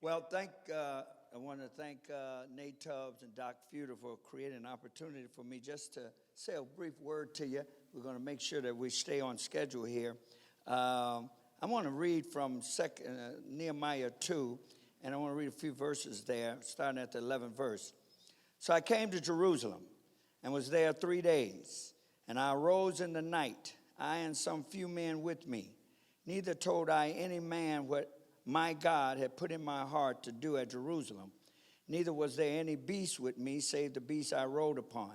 Well, I want to thank Nate Tubbs and Doc Feuder for creating an opportunity for me just to say a brief word to you. We're going to make sure that we stay on schedule here. I want to read from Nehemiah 2, and I want to read a few verses there, starting at the 11th verse. So I came to Jerusalem and was there 3 days, and I arose in the night, I and some few men with me. Neither told I any man what my God had put in my heart to do at Jerusalem. Neither was there any beast with me, save the beast I rode upon.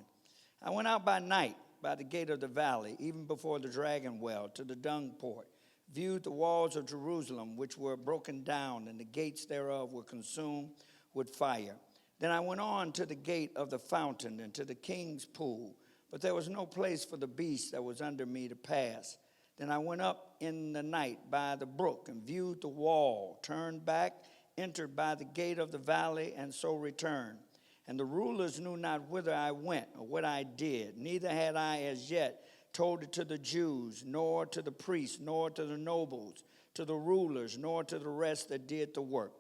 I went out by night, by the gate of the valley, even before the dragon well, to the dung port, viewed the walls of Jerusalem, which were broken down, and the gates thereof were consumed with fire. Then I went on to the gate of the fountain and to the king's pool, but there was no place for the beast that was under me to pass. Then I went up in the night by the brook and viewed the wall, turned back, entered by the gate of the valley, and so returned. And the rulers knew not whither I went or what I did. Neither had I as yet told it to the Jews, nor to the priests, nor to the nobles, to the rulers, nor to the rest that did the work.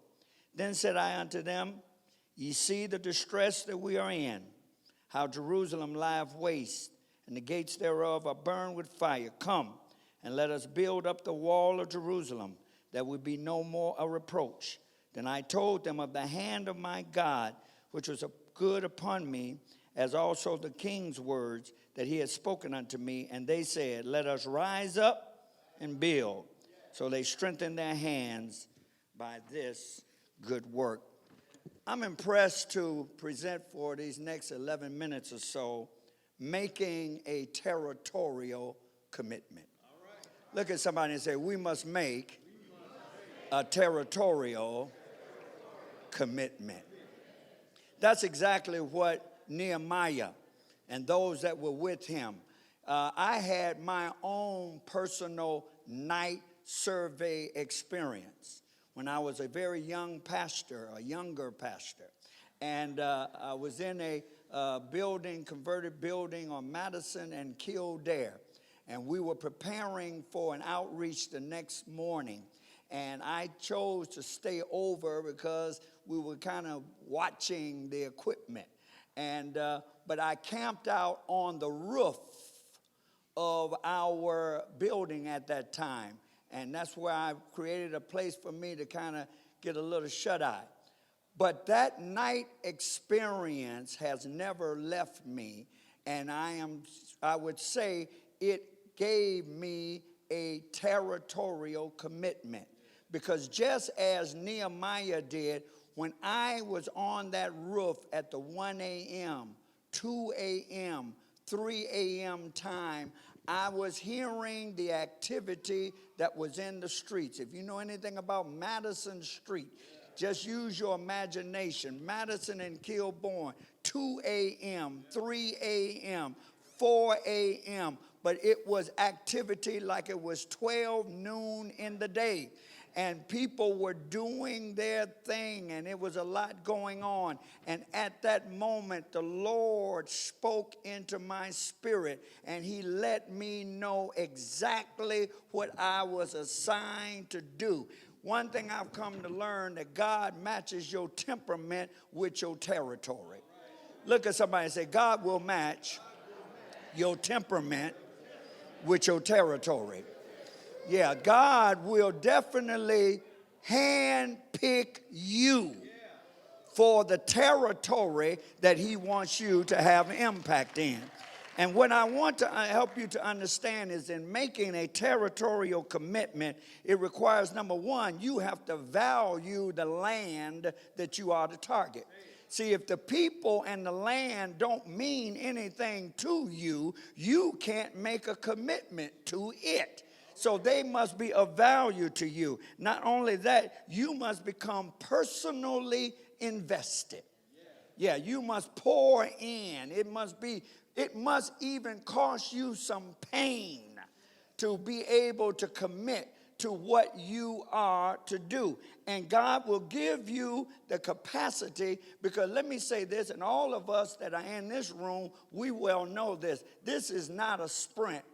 Then said I unto them, Ye see the distress that we are in, how Jerusalem lieth waste, and the gates thereof are burned with fire. Come, and let us build up the wall of Jerusalem, that would be no more a reproach. Then I told them of the hand of my God, which was good upon me, as also the king's words that he had spoken unto me. And they said, Let us rise up and build. So they strengthened their hands by this good work. I'm impressed to present for these next 11 minutes or so, making a territorial commitment. Look at somebody and say, we must make a territorial commitment. That's exactly what Nehemiah and those that were with him. I had my own personal night survey experience when I was a very young pastor, a younger pastor. And I was in a converted building on Madison and Kildare. And we were preparing for an outreach the next morning. And I chose to stay over because we were kind of watching the equipment. And but I camped out on the roof of our building at that time. And that's where I created a place for me to kind of get a little shut-eye. But that night experience has never left me. And I would say it gave me a territorial commitment. Because just as Nehemiah did, when I was on that roof at the 1 a.m., 2 a.m., 3 a.m. time, I was hearing the activity that was in the streets. If you know anything about Madison Street, just use your imagination. Madison and Kilbourne, 2 a.m., 3 a.m., 4 a.m., but it was activity like it was 12 noon in the day. And people were doing their thing, and it was a lot going on. And at that moment, the Lord spoke into my spirit, and he let me know exactly what I was assigned to do. One thing I've come to learn, that God matches your temperament with your territory. Look at somebody and say, God will match your temperament with your territory. Yeah, God will definitely handpick you for the territory that he wants you to have impact in. And what I want to help you to understand is in making a territorial commitment, it requires, number one, you have to value the land that you are to target. See, if the people and the land don't mean anything to you, you can't make a commitment to it. So they must be of value to you. Not only that, you must become personally invested. Yeah, you must pour in. It must even cost you some pain to be able to commit to what you are to do. And God will give you the capacity, because let me say this, and all of us that are in this room, we well know this. This is not a sprint.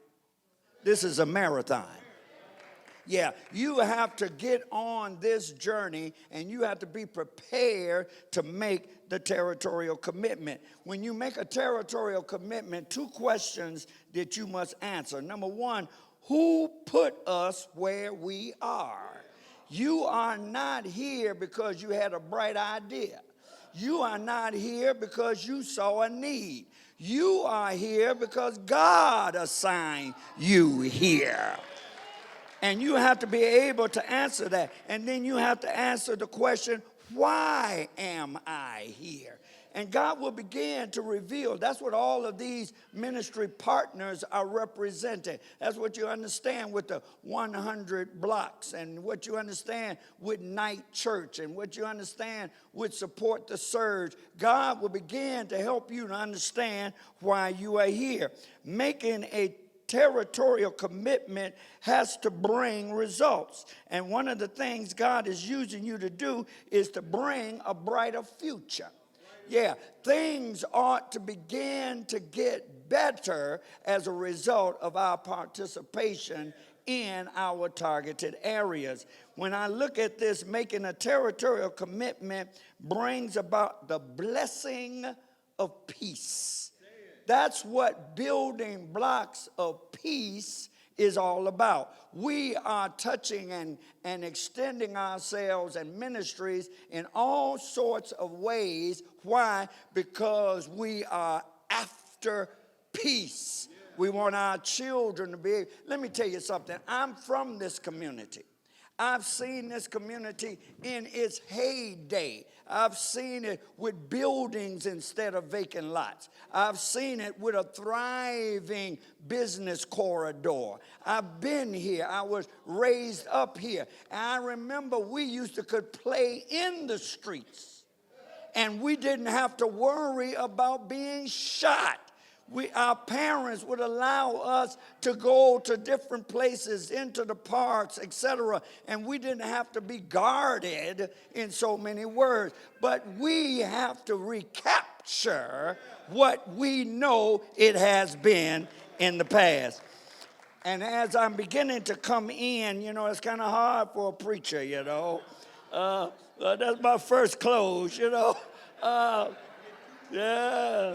This is a marathon. Yeah, you have to get on this journey and you have to be prepared to make the territorial commitment. When you make a territorial commitment, two questions that you must answer. Number one, who put us where we are? You are not here because you had a bright idea. You are not here because you saw a need. You are here because God assigned you here. And you have to be able to answer that. And then you have to answer the question, why am I here? And God will begin to reveal. That's what all of these ministry partners are representing. That's what you understand with the 100 blocks, and what you understand with Night Church, and what you understand with Support the Surge. God will begin to help you to understand why you are here. Making a territorial commitment has to bring results. And one of the things God is using you to do is to bring a brighter future. Yeah, things ought to begin to get better as a result of our participation in our targeted areas. When I look at this, making a territorial commitment brings about the blessing of peace. That's what building blocks of peace is all about. We are touching and extending ourselves and ministries in all sorts of ways. Why? Because we are after peace. We want our children to be. Let me tell you something. I'm from this community. I've seen this community in its heyday. I've seen it with buildings instead of vacant lots. I've seen it with a thriving business corridor. I've been here. I was raised up here. And I remember we used to could play in the streets. And we didn't have to worry about being shot. Our parents would allow us to go to different places, into the parks, etc., and we didn't have to be guarded in so many words. But we have to recapture what we know it has been in the past. And as I'm beginning to come in, it's kind of hard for a preacher, that's my first close, yeah.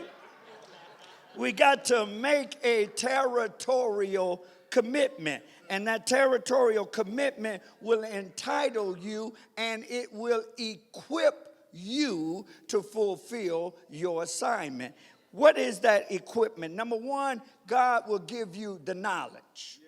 We got to make a territorial commitment. And that territorial commitment will entitle you, and it will equip you to fulfill your assignment. What is that equipment? Number one, God will give you the knowledge.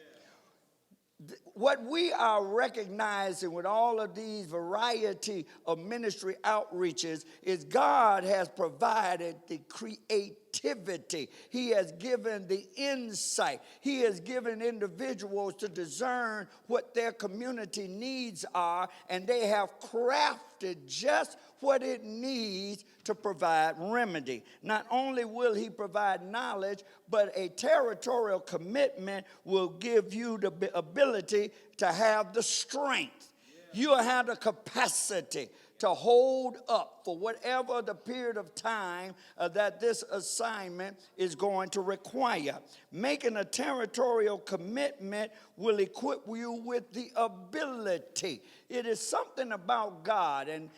What we are recognizing with all of these variety of ministry outreaches is God has provided the creativity. He has given the insight. He has given individuals to discern what their community needs are, and they have crafted just what it needs to provide remedy. Not only will he provide knowledge, but a territorial commitment will give you the ability to have the strength. You'll have the capacity to hold up for whatever the period of time that this assignment is going to require. Making a territorial commitment will equip you with the ability. It is something about God, and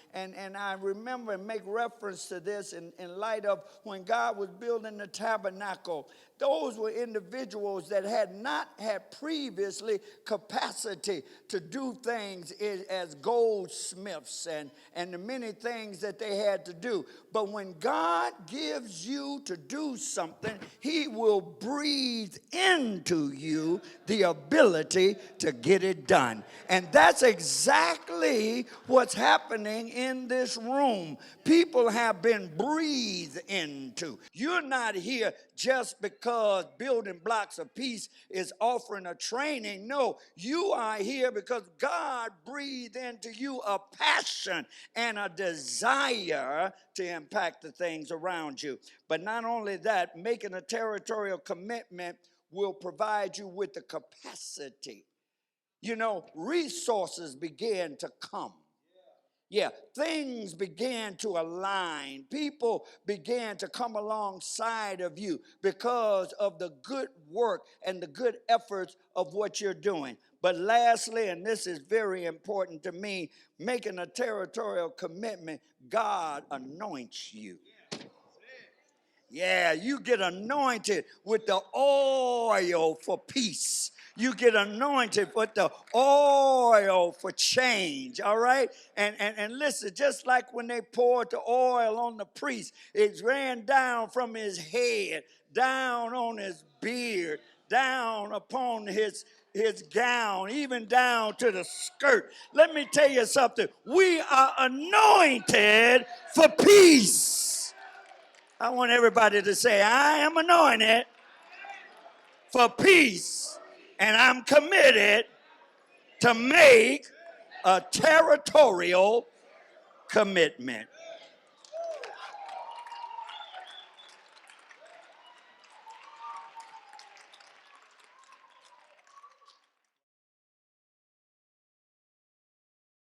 I remember and make reference to this in light of when God was building the tabernacle. Those were individuals that had not had previously capacity to do things as goldsmiths and the many things that they had to do. But when God gives you to do something, he will breathe into you the ability to get it done. And that's exactly what's happening in this room. People have been breathed into. You're not here just because Building Blocks of Peace is offering a training. No, you are here because God breathed into you a passion and a desire to impact the things around you. But not only that, making a territorial commitment will provide you with the capacity. Resources begin to come. Yeah, things began to align. People began to come alongside of you because of the good work and the good efforts of what you're doing. But lastly, and this is very important to me, making a territorial commitment, God anoints you. Yeah, you get anointed with the oil for peace. You get anointed with the oil for change, all right? And listen, just like when they poured the oil on the priest, it ran down from his head, down on his beard, down upon his gown, even down to the skirt. Let me tell you something. We are anointed for peace. I want everybody to say, I am anointed for peace, and I'm committed to make a territorial commitment.